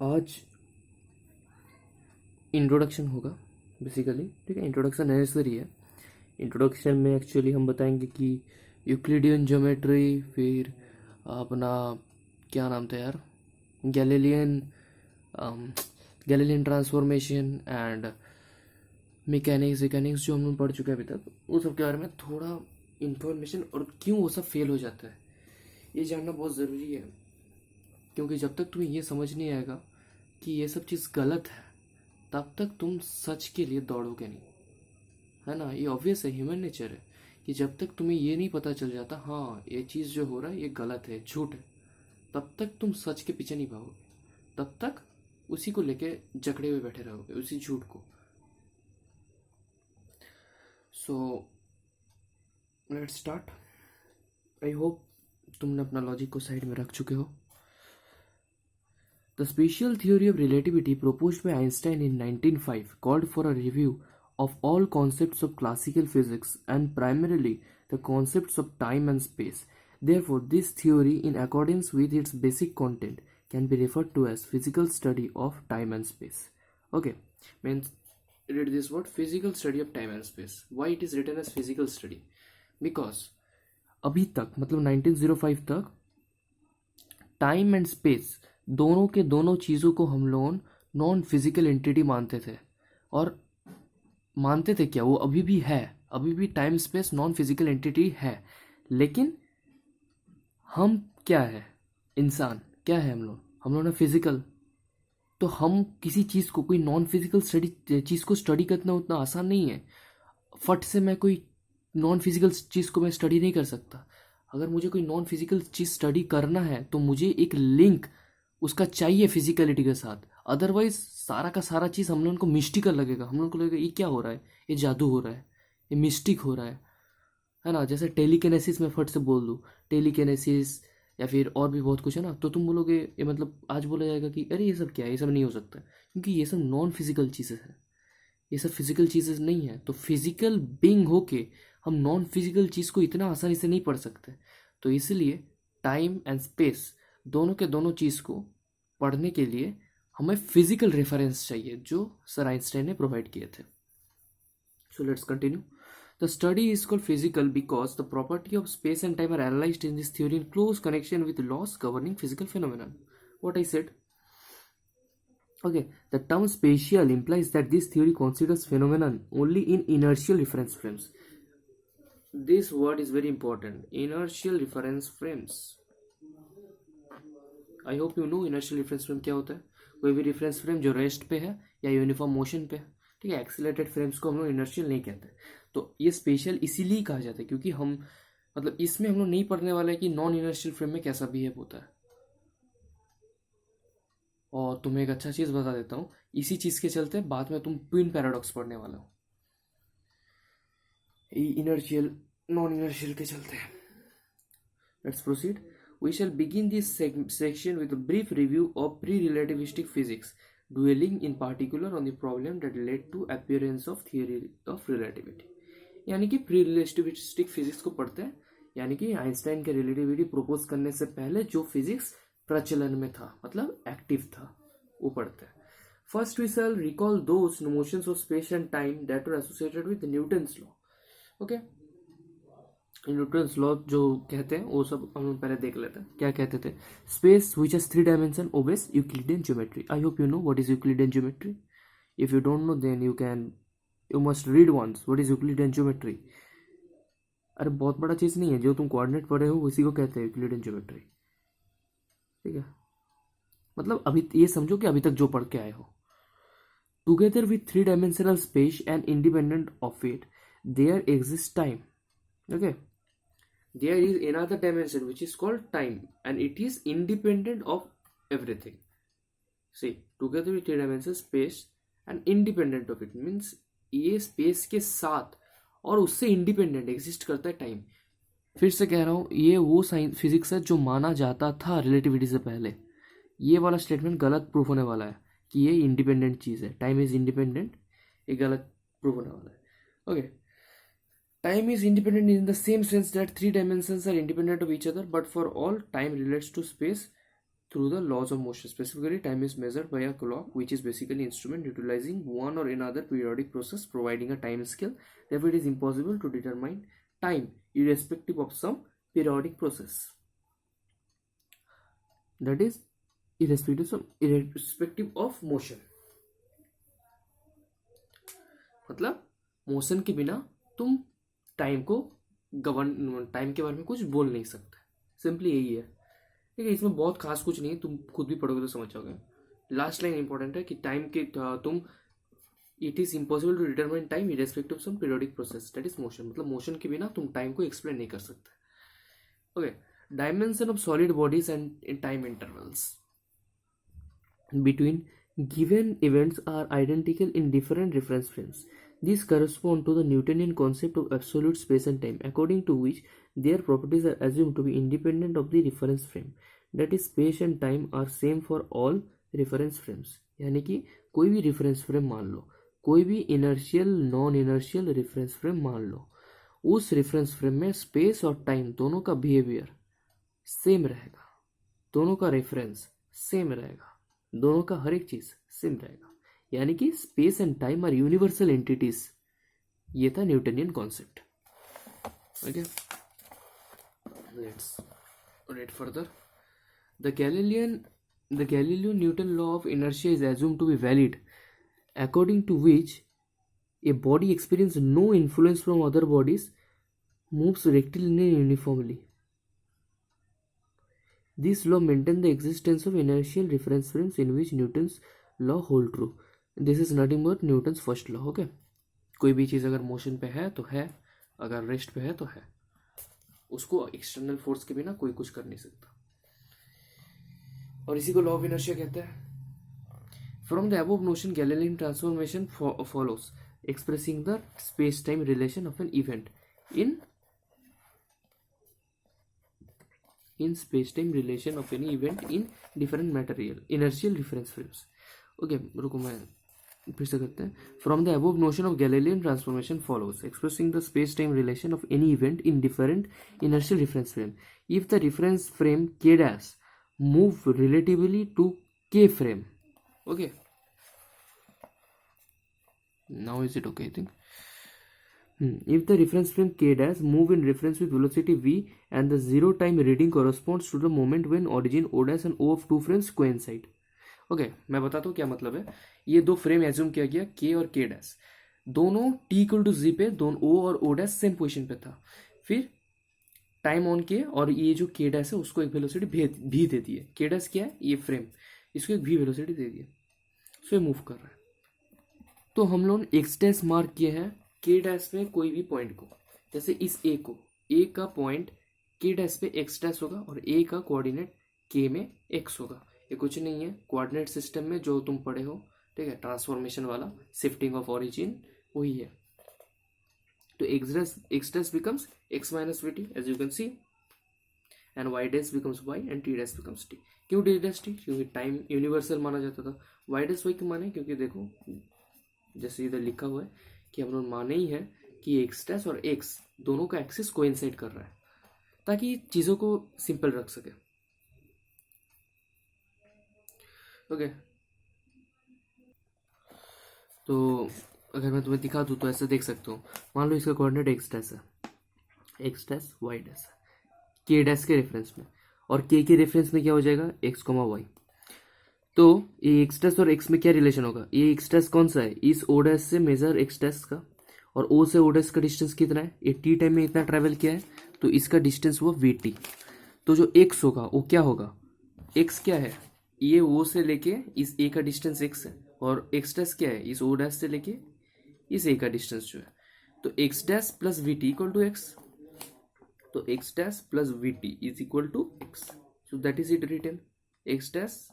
आज इंट्रोडक्शन होगा बेसिकली, ठीक है। इंट्रोडक्शन नेसेसरी है। इंट्रोडक्शन में एक्चुअली हम बताएंगे कि यूक्लिडियन ज्योमेट्री, फिर अपना क्या नाम था यार, Galilean Galilean transformation and mechanics जो हम लोग पढ़ चुके हैं अभी तक, उस सब के बारे में थोड़ा इन्फॉर्मेशन, और क्यों वो सब फेल हो जाता है ये जानना बहुत ज़रूरी है। क्योंकि जब तक तुम्हें ये समझ नहीं आएगा कि ये सब चीज़ गलत है, तब तक तुम सच के लिए दौड़ोगे नहीं, है ना। ये ऑब्वियस है, ह्यूमन नेचर है कि जब तक तुम्हें ये नहीं पता चल जाता हाँ ये चीज़ जो हो रहा है ये गलत है, झूठ है, तब तक तुम सच के पीछे नहीं भागोगे। तब तक उसी को लेके जकड़े हुए बैठे रहोगे, उसी झूठ को। So let's start. I hope तुमने अपना लॉजिक को साइड में रख चुके हो। The special theory of relativity proposed by Einstein in 1905 called for a review of all concepts of classical physics and primarily the concepts of time and space. Therefore, this theory, in accordance with its basic content, can be referred to as physical study of time and space. Okay, means read this word, physical study of time and space. Why it is written as physical study? Because अभी तक मतलब 1905 तक time and space दोनों के दोनों चीज़ों को हम लोग नॉन फिजिकल एंटिटी मानते थे। और मानते थे क्या, वो अभी भी है, अभी भी time space non physical entity है। लेकिन हम क्या है, इंसान क्या है, हम लोग ना फिजिकल। तो हम किसी चीज़ को, कोई नॉन फिजिकल स्टडी चीज़ को स्टडी करना उतना आसान नहीं है। फट से मैं कोई नॉन फिजिकल चीज़ को मैं स्टडी नहीं कर सकता। अगर मुझे कोई नॉन फिजिकल चीज़ स्टडी करना है तो मुझे एक लिंक उसका चाहिए फिजिकलिटी के साथ। अदरवाइज सारा का सारा चीज़ हम लोगों को मिस्टिकल लगेगा। हम लोगों को लगेगा ये क्या हो रहा है, ये जादू हो रहा है, ये मिस्टिक हो रहा है ना। जैसे टेलीकिनेसिस में फट से बोल दूँ, टेलीकिनेसिस या फिर और भी बहुत कुछ है ना, तो तुम बोलोगे ये मतलब आज बोला जाएगा कि अरे ये सब क्या है, ये सब नहीं हो सकता, क्योंकि ये सब नॉन फिजिकल चीज़ें हैं, ये सब फिजिकल चीज़ें नहीं है। तो फिजिकल बीइंग होके हम नॉन फिजिकल चीज़ को इतना आसानी से नहीं पढ़ सकते। तो इसलिए टाइम एंड स्पेस दोनों के दोनों चीज़ को पढ़ने के लिए हमें फिजिकल रेफरेंस चाहिए, जो सर आइंस्टाइन ने प्रोवाइड किए थे। So let's continue. The study is called physical because the property of space and time are analyzed in this theory in close connection with laws governing physical phenomenon. What I said. Okay, the term spatial implies that this theory considers phenomenon only in inertial reference frames. This word is very important. Inertial reference frames. I hope you no inertial reference frame क्या होता है। कोई भी reference frame जो rest पे है या uniform motion पे है, ठीक है। एक्सीलरेटेड फ्रेम्स को हम लोग इनर्शियल नहीं कहते। तो ये स्पेशल इसीलिए कहा जाता है क्योंकि हम मतलब इसमें हम लोग नहीं पढ़ने वाले हैं कि नॉन इनर्शियल फ्रेम में कैसा बिहेव होता है। और तुम्हें एक अच्छा चीज़ बता देता हूँ, इसी चीज़ के चलते बाद में तुम ट्विन पैराडॉक्स पढ़ने वाला हो, इनर्शियल नॉन इनर्शियल के चलते। Let's proceed. We shall begin this section with a brief review of pre-relativistic physics, dwelling in particular on the problem that led to appearance of theory of relativity. यानी कि pre relativistic physics को पढ़ते हैं, यानी कि Einstein के relativity propose करने से पहले जो फिजिक्स प्रचलन में था, मतलब एक्टिव था, वो पढ़ते हैं। First we shall recall those motions of space and time that were associated with Newton's law. Okay, Newton's law जो कहते हैं वो सब हम लोग पहले देख लेते हैं। क्या कहते थे? Space which has 3 dimension obeys Euclidean geometry. I hope you know what is Euclidean geometry. If you don't know then you must read once what is Euclidean geometry. अरे बहुत बड़ा चीज़ नहीं है, जो तुम कोऑर्डिनेट पढ़े हो उसी को कहते हैं यूक्लिडियन ज्योमेट्री, ठीक है। मतलब अभी ये समझो कि अभी तक जो पढ़ के आए हो। Together with 3 dimensional space and independent of it there exist time. Okay, there is another dimension which is called time and it is independent of everything. See, together with 3 dimension space and independent of it means ये space के साथ और उससे independent exist करता है time. फिर से कह रहा हूँ, ये वो साइंस फिजिक्स है जो माना जाता था रिलेटिविटी से पहले। ये वाला स्टेटमेंट गलत प्रूफ होने वाला है कि ये इंडिपेंडेंट चीज़ है, टाइम इज इंडिपेंडेंट, ये गलत प्रूफ होने वाला है। Okay, time is independent in the same sense that 3 dimensions are independent of each other, but for all time relates to space through the laws of motion. Specifically, time is measured by a clock, which is basically instrument utilizing one or another periodic process, providing a time scale. Therefore, it is impossible to determine time irrespective of some periodic process. That is irrespective of motion. मतलब motion के बिना तुम time को time के बारे में कुछ बोल नहीं सकते. सिंपली यही है. ठीक है, इसमें बहुत खास कुछ नहीं है, तुम खुद भी पढ़ोगे तो समझ जाओगे. लास्ट लाइन इंपॉर्टेंट है कि टाइम के तुम it is impossible to determine time irrespective of some periodic process, that is motion. मतलब मोशन के बिना तुम टाइम को एक्सप्लेन नहीं कर सकते. Okay, dimension of solid bodies and time intervals between given events are identical in different reference frames. These correspond to the Newtonian concept of absolute space and time, according to which their properties are assumed to be independent of the reference frame. That is, space and time are same for all reference frames. यानी कि कोई भी reference frame मान लो, कोई भी inertial non inertial reference frame मान लो, उस reference frame में space और time दोनों का behavior same रहेगा, दोनों का reference same रहेगा, दोनों का हर एक चीज सेम रहेगा. यानी कि space and time are universal entities. ये था Newtonian concept. Okay, let's read further. The Galileo Newton law of inertia is assumed to be valid, according to which a body experience no influence from other bodies moves rectilinear uniformly. This law maintains the existence of inertial reference frames in which Newton's law hold true. This is nothing but Newton's first law. Okay, कोई भी चीज़ अगर motion पे है तो है, अगर rest पे है तो है. उसको एक्सटर्नल फोर्स के बिना कोई कुछ कर नहीं सकता. और इसी को लॉ ऑफ इनर्शिया कहते हैं. From the above notion, Galilean transformation follows, expressing the space-time relation of an event in space-time relation of any event in different material inertial reference frames. Okay, रुको मैं फिर से करते हैं. From the above notion of Galilean transformation follows, expressing the space-time relation of any event in different inertial reference frame. If the reference frame k dash move relatively to k frame, okay, now is it okay? I think if the reference frame k dash move in reference with velocity v and the zero time reading corresponds to the moment when origin o dash and o of two frames coincide. Okay, मैं बताता हूँ क्या मतलब है. ये दो frame assume किया गया k और k डैश, दोनों t इक्वल टू z पे, दोनों o और o डैश सेम पोजिशन पे था. फिर टाइम ऑन किए और ये जो k डैश है उसको एक वेलोसिटी भी दे दी है. k डैश क्या है, ये फ्रेम, इसको एक भी वेलोसिटी दे दी है, सो ये मूव कर रहा है. तो हम लोग एक्स डैश मार्क किए हैं के डैश में कोई भी पॉइंट को. जैसे इस ए को, ए का पॉइंट के डैश पे एक्स डैश होगा और ए का कोऑर्डिनेट के में एक्स होगा. ये कुछ नहीं है, कोऑर्डिनेट सिस्टम में जो तुम पढ़े हो, ठीक है, ट्रांसफॉर्मेशन वाला, शिफ्टिंग ऑफ ओरिजिन, वही है. तो x dash becomes x minus v t as you can see, and y dash becomes y and t dash becomes t. क्यों टी डैश टी? क्योंकि टाइम यूनिवर्सल माना जाता था. वाई डैश वाई क्यों माने? क्योंकि देखो जैसे इधर लिखा हुआ है कि हम लोग माने ही है कि एक्स डैश और एक्स दोनों का एक्सिस कोइंसाइड कर रहा है, ताकि चीज़ों को सिंपल रख सके. ओके, तो अगर मैं तुम्हें दिखा दूँ तो ऐसे देख सकते हो. मान लो इसका कोऑर्डिनेट एक्स डैश है, एक्स डैश वाई डैश है के डैश के रेफरेंस में, और के रेफरेंस में क्या हो जाएगा, एक्स कोमा वाई. तो ये एक्स डैश और एक्स में क्या रिलेशन होगा, ये एक्स डैश कौन सा है, इस ओ डैश से मेजर एक्स डैश का, और ओ से ओ डैश का डिस्टेंस कितना है, ये टी टाइम में इतना ट्रैवल किया है, तो इसका डिस्टेंस हुआ वी टी. तो जो एक्स होगा वो क्या होगा, एक्स क्या है, ये ओ से लेके इस ए का डिस्टेंस एक्स है, और एक्स डैश क्या है, इस ओ डैश से लेके इस ए का डिस्टेंस जो है. तो x dash plus V T equal to X, तो x dash plus V T is equal to X. So that is it written, X dash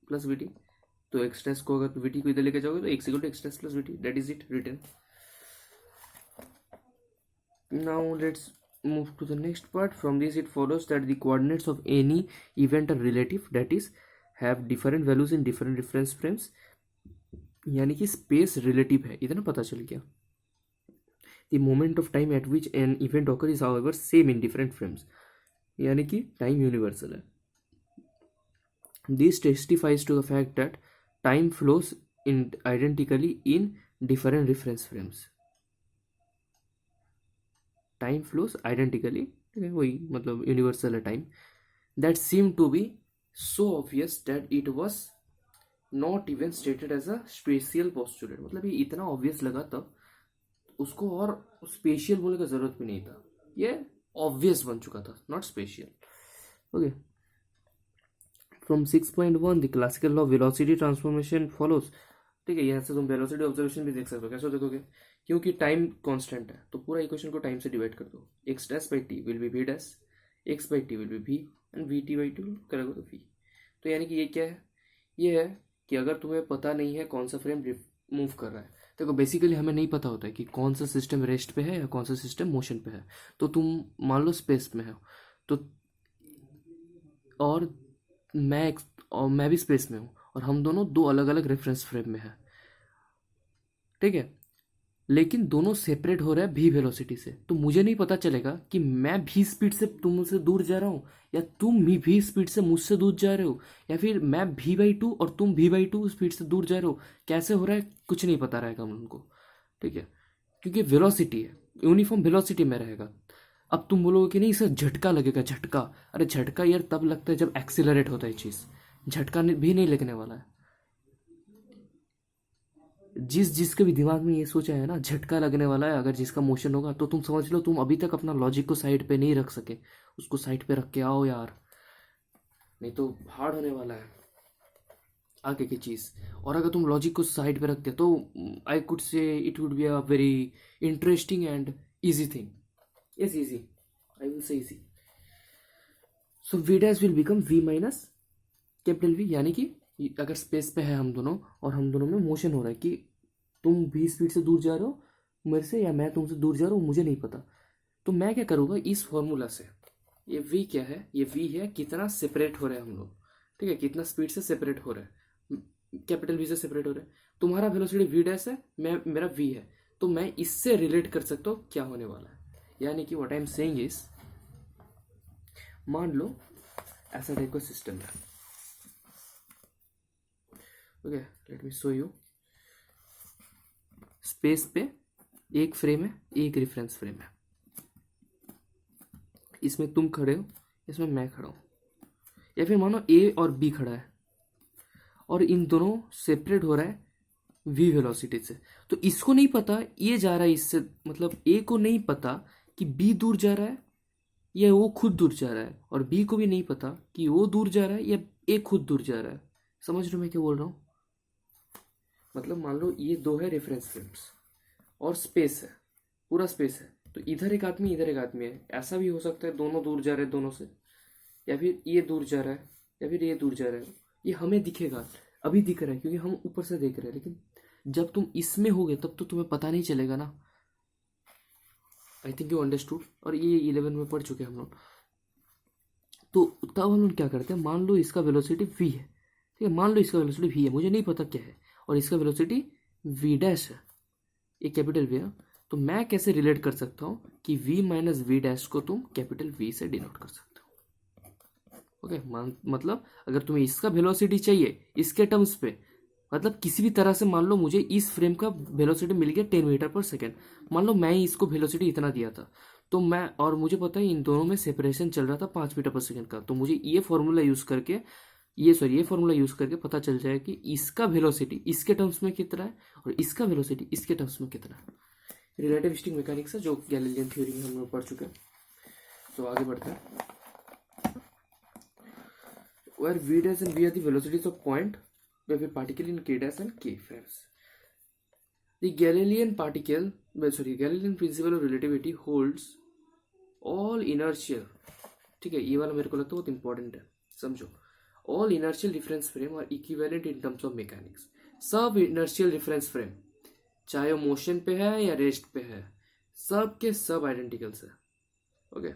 plus V T. तो एक्स डैश को अगर वी टी को इधर लेके जाओगे तो X equal to X dash plus V T, that is it written. Now let's move to the next part. From this it follows that the coordinates of any event are relative, that is have different values in different reference frames. यानी कि space relative है, इतना पता चल गया. The moment of time at which an event occurs is however same in different frames. यानी कि time universal है. This testifies to the fact that time flows in identically in different reference frames. Time flows identically, ठीक है, वही मतलब universal है time. That seemed to be so obvious that it was not even stated as a spatial postulate. मतलब ये इतना obvious लगा तब उसको और स्पेशियल बोलने का जरूरत भी नहीं था, ये ऑब्वियस बन चुका था, not special. Okay, from 6.1 the classical law velocity transformation follows. ठीक है, यहाँ से तुम वेलोसिटी ऑब्जर्वेशन भी देख सकते हो. कैसे देखोगे, क्योंकि टाइम कांस्टेंट है तो पूरा इक्वेशन को टाइम से डिवाइड कर दो. X dash by t will be v dash, x by t will be v, and v t by t करोगे तो वी. तो यानी कि ये क्या है, ये है कि अगर तुम्हें पता नहीं है कौन सा फ्रेम मूव कर रहा है, देखो बेसिकली हमें नहीं पता होता है कि कौन सा सिस्टम रेस्ट पे है या कौन सा सिस्टम मोशन पे है. तो तुम मान लो स्पेस में हो तो, और मैं भी स्पेस में हूँ और हम दोनों दो अलग अलग रेफरेंस फ्रेम में हैं. ठीक है, लेकिन दोनों सेपरेट हो रहे हैं भी वेलोसिटी से. तो मुझे नहीं पता चलेगा कि मैं भी स्पीड से तुमसे दूर जा रहा हूँ या तुम भी स्पीड से मुझसे दूर जा रहे हो, या फिर मैं v/2 और तुम v/2 स्पीड से दूर जा रहे हो. कैसे हो रहा है कुछ नहीं पता रहेगा हम उनको. ठीक है, क्योंकि वेलोसिटी है, यूनिफॉर्म वेलोसिटी में रहेगा. अब तुम बोलोगे कि नहीं सर झटका लगेगा. झटका, अरे झटका यार तब लगता है जब एक्सीलरेट होता है चीज़. झटका भी नहीं लगने वाला है. जिसके भी दिमाग में ये सोचा है ना झटका लगने वाला है अगर जिसका मोशन होगा, तो तुम समझ लो तुम अभी तक अपना लॉजिक को साइड पे नहीं रख सके. उसको साइड पे रख के आओ यार, नहीं तो हार्ड होने वाला है आगे की चीज़. और अगर तुम लॉजिक को साइड पे रखते तो I could say it would be a very interesting and easy thing. Yes easy, I will say easy. So v dash will become v minus capital v. यानी कि अगर स्पेस पे है हम दोनों और हम दोनों में मोशन हो रहा है कि तुम भी स्पीड से दूर जा रहे हो मेरे से या मैं तुमसे दूर जा रहा हूँ मुझे नहीं पता. तो मैं क्या करूँगा इस फॉर्मूला से, ये v क्या है, ये v है कितना सेपरेट हो रहे हैं हम लोग. ठीक है, कितना स्पीड से सेपरेट हो रहे हैं, कैपिटल v से सेपरेट हो रहे हैं. तुम्हारा वेलोसिटी v डैश है, मेरा v है, तो मैं इससे रिलेट कर सकता हूँ क्या होने वाला है. यानी कि what I am saying is, मान लो ऐसा टाइप का सिस्टम है. Okay, let me show you. Space पे एक फ्रेम है, एक रेफरेंस फ्रेम है. इसमें तुम खड़े हो, इसमें मैं खड़ा हूँ, या फिर मानो ए और बी खड़ा है और इन दोनों सेपरेट हो रहा है v वेलोसिटी से. तो इसको नहीं पता ये जा रहा है इससे, मतलब ए को नहीं पता कि b दूर जा रहा है या वो खुद दूर जा रहा है, और b को भी नहीं पता कि वो दूर जा रहा है या ए खुद दूर जा रहा है. समझ रहे हो मैं क्या बोल रहा हूँ. मतलब मान लो ये दो है रेफरेंस फ्रेम्स और स्पेस है, पूरा स्पेस है, तो इधर एक आदमी इधर एक आदमी है. ऐसा भी हो सकता है दोनों दूर जा रहे हैं दोनों से, या फिर ये दूर जा रहा है या फिर ये दूर जा रहा है. ये हमें दिखेगा, अभी दिख रहा है क्योंकि हम ऊपर से देख रहे हैं, लेकिन जब तुम इसमें होगे तब तो तुम्हें पता नहीं चलेगा ना. I think you understood. और ये 11 में पढ़ चुके हैं हम लोग. तो तब हम लोग क्या करते हैं, मान लो इसका वेलोसिटी v है. ठीक है, मान लो इसका वेलोसिटी v है, मुझे नहीं पता क्या है, और इसका वेलोसिटी v डैश है, ये कैपिटल v है. तो मैं कैसे रिलेट कर सकता हूँ कि v माइनस वी डैश को तुम कैपिटल v से डिनोट कर सकते हो. ओके, मतलब अगर तुम्हें इसका वेलोसिटी चाहिए इसके टर्म्स पे, मतलब किसी भी तरह से मान लो मुझे इस फ्रेम का वेलोसिटी मिल गया 10 मीटर पर सेकेंड. मान लो मैं इसको वेलोसिटी इतना दिया था, तो मैं, और मुझे पता है इन दोनों में सेपरेशन चल रहा था 5 मीटर पर सेकेंड का, तो मुझे ये फॉर्मूला यूज करके ये फॉर्मूला यूज करके पता चल जाए कि इसका वेलोसिटी इसके टर्म्स में कितना है और इसका वेलोसिटी इसके टर्म्स में कितना है. रिलेटिविस्टिक मैकेनिक्स है जो गैलीलियन थ्योरी में हम लोग पढ़ चुके हैं. तो आगे बढ़ते हैं. where v dash and v are the velocities of point where particle in k dash and k frames. The Galilean Galilean principle of relativity holds all inertial. ठीक है, ये वाला मेरे को लगता है बहुत इंपॉर्टेंट है, समझो. All inertial reference frame are equivalent in terms of mechanics. सब inertial reference frame चाहे वो मोशन पे है या रेस्ट पे है, सब के सब आइडेंटिकल्स है. Okay,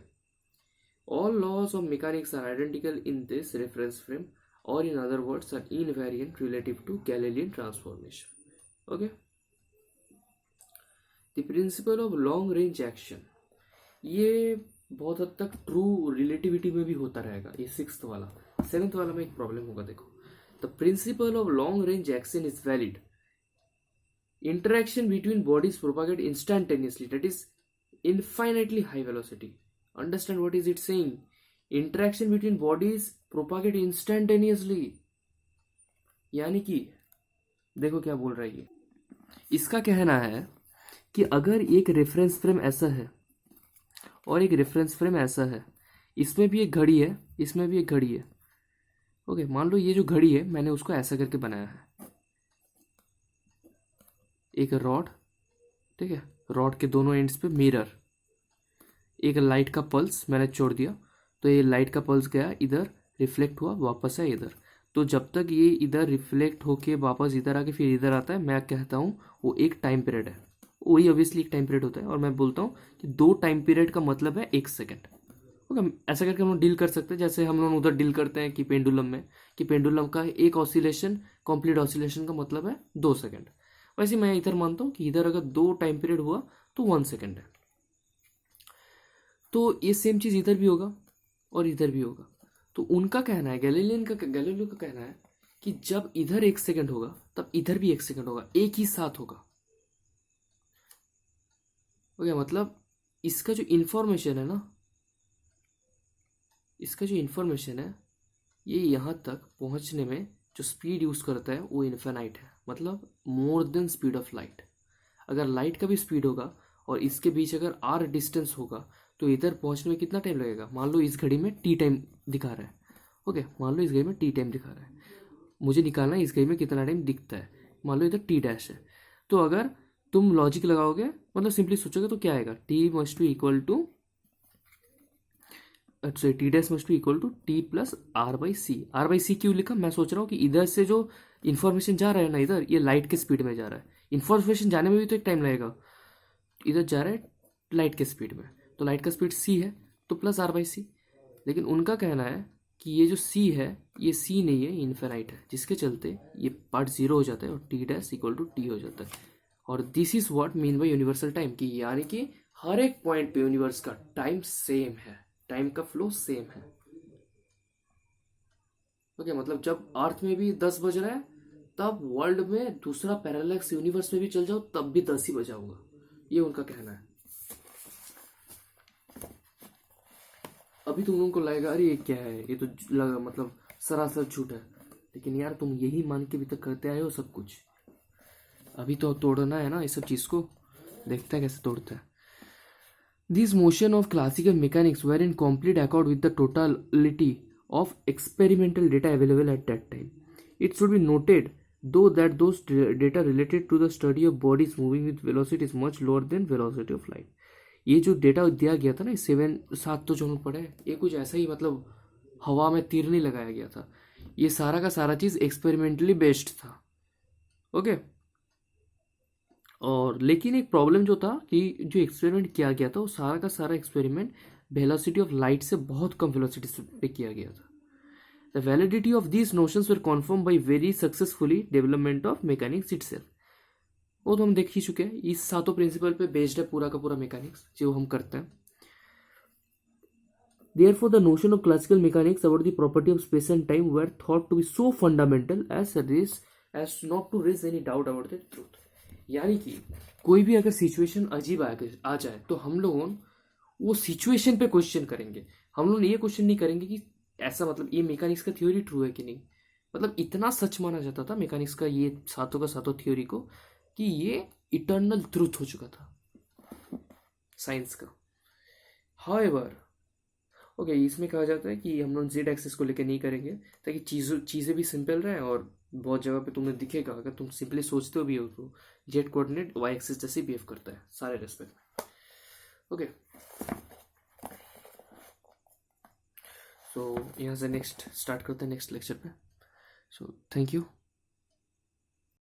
all laws of mechanics are identical in this reference frame, or in other words are invariant relative to Galilean transformation. Okay, the principle of long range action, ये बहुत हद तक ट्रू रिलेटिविटी में भी होता रहेगा. ये 6th वाला सेवेंथ वाला में एक प्रॉब्लम होगा, देखो। The principle of long range action is valid. Interaction between bodies propagate instantaneously, that is infinitely high velocity. Understand what is it saying? Interaction between bodies propagate instantaneously. यानी कि देखो क्या बोल रहा है ये, इसका कहना है कि अगर एक रेफरेंस फ्रेम ऐसा है और एक रेफरेंस फ्रेम ऐसा है, इसमें भी एक घड़ी है, इसमें भी एक घड़ी है. ओके, मान लो ये जो घड़ी है मैंने उसको ऐसा करके बनाया है, एक रॉड, ठीक है, रॉड के दोनों एंड्स पे मिरर, एक लाइट का पल्स मैंने छोड़ दिया, तो ये लाइट का पल्स गया इधर, रिफ्लेक्ट हुआ, वापस आया इधर. तो जब तक ये इधर रिफ्लेक्ट होके वापस इधर आके फिर इधर आता है, मैं कहता हूँ वो एक टाइम पीरियड है. वही ऑब्वियसली एक टाइम पीरियड होता है, और मैं बोलता हूँ कि 2 टाइम पीरियड का मतलब है 1 सेकेंड. ओके, ऐसा करके हम लोग डील कर सकते हैं, जैसे हम लोग उधर डील करते हैं कि पेंडुलम में, कि पेंडुलम का एक ऑसिलेशन, कंप्लीट ऑसिलेशन का मतलब है 2 सेकेंड. वैसे मैं इधर मानता हूँ कि इधर अगर 2 टाइम पीरियड हुआ तो 1 सेकेंड है. तो ये सेम चीज़ इधर भी होगा और इधर भी होगा. तो उनका कहना है, गैलीलियो का कहना है कि जब इधर 1 सेकेंड होगा तब इधर भी 1 सेकेंड होगा, एक ही साथ होगा. ओके, मतलब इसका जो इंफॉर्मेशन है ना, इसका जो इंफॉर्मेशन है, ये यहाँ तक पहुँचने में जो स्पीड यूज़ करता है वो इन्फिनाइट है, मतलब more than speed of light. अगर लाइट का भी स्पीड होगा और इसके बीच अगर आर डिस्टेंस होगा तो इधर पहुँचने में कितना टाइम लगेगा. मान लो इस घड़ी में टी टाइम दिखा रहा है. ओके, मान लो इस घड़ी में टी टाइम दिखा रहा है, मुझे निकालना है इस घड़ी में कितना टाइम दिखता है. मान लो इधर टी डैश है, तो अगर तुम लॉजिक लगाओगे, मतलब सिंपली सोचोगे, तो क्या आएगा, T must be equal to, अच्छा, T dash must be equal to T plus R by C. R by C क्यों लिखा, मैं सोच रहा हूँ कि इधर से जो इन्फॉर्मेशन जा रहा है ना, इधर ये लाइट के स्पीड में जा रहा है, इन्फॉर्मेशन जाने में भी तो एक टाइम लगेगा, इधर जा रहा है लाइट के स्पीड में, तो लाइट का स्पीड सी है तो प्लस आर बाई सी. लेकिन उनका कहना है कि ये जो सी है ये सी नहीं है, इन्फिनाइट है, जिसके चलते ये पार्ट 0 हो जाता है और t dash equal to t हो जाता है. और this is what mean by universal time, कि यानी कि हर एक पॉइंट पे यूनिवर्स का टाइम सेम है, टाइम का फ्लो सेम है. ओके, मतलब जब अर्थ में भी 10 बज रहा है, तब वर्ल्ड में दूसरा पैरेलैक्स यूनिवर्स में भी चल जाओ तब भी 10 ही बजा होगा. ये उनका कहना है. अभी तुम लोगों को लगेगा अरे ये क्या है, ये तो लगा मतलब सरासर झूठ है, लेकिन यार तुम यही मान के भी तक करते आए हो सब कुछ. अभी तो तोड़ना है ना ये सब चीज़ को, देखते हैं कैसे तोड़ता है. This motion of classical mechanics were in complete accord with the totality of experimental data available at that time. It should be noted, though, that those data related to the study of bodies moving with velocity is much lower than velocity of light. ये जो data दिया गया था ना, 7 तो जो हम पढ़े, ये कुछ ऐसा ही, मतलब हवा में तीर नहीं लगाया गया था, ये सारा का सारा चीज़ एक्सपेरिमेंटली बेस्ड था. ओके, और लेकिन एक प्रॉब्लम जो था कि जो एक्सपेरिमेंट किया गया था वो सारा का सारा एक्सपेरिमेंट वेलोसिटी ऑफ लाइट से बहुत कम वेलोसिटी पे किया गया था. The validity of these notions were confirm by very successfully development of mechanics itself. वो तो हम देख ही चुके हैं, इस सातों प्रिंसिपल पे बेस्ड है पूरा का पूरा मैकेनिक्स जो हम करते हैं. Therefore, the notion of classical mechanics about the property of space and time were thought to be so fundamental as not to raise any doubt about the truth. यानी कि कोई भी अगर सिचुएशन अजीब आ जाए तो हम लोग वो सिचुएशन पे क्वेश्चन करेंगे. हम लोग ये क्वेश्चन नहीं करेंगे कि ऐसा, मतलब ये मैकेनिक्स का थ्योरी ट्रू है कि नहीं. मतलब इतना सच माना जाता था मैकेनिक्स का ये सातों का सातों थ्योरी को कि ये इटर्नल ट्रूथ हो चुका था साइंस का. हाउएवर, ओके, इसमें कहा जाता है कि हम लोग जेड एक्सिस को लेकर नहीं करेंगे ताकि चीज़ें भी सिंपल रहें, और बहुत जगह पे तुम्हें दिखेगा अगर तुम सिंपली सोचते हो भी हो तो जेड कोऑर्डिनेट वाई एक्सिस जैसे बिहेव करता है सारे रेस्पेक्ट में. ओके, सो यहाँ से नेक्स्ट स्टार्ट करते हैं नेक्स्ट लेक्चर पे. So thank you.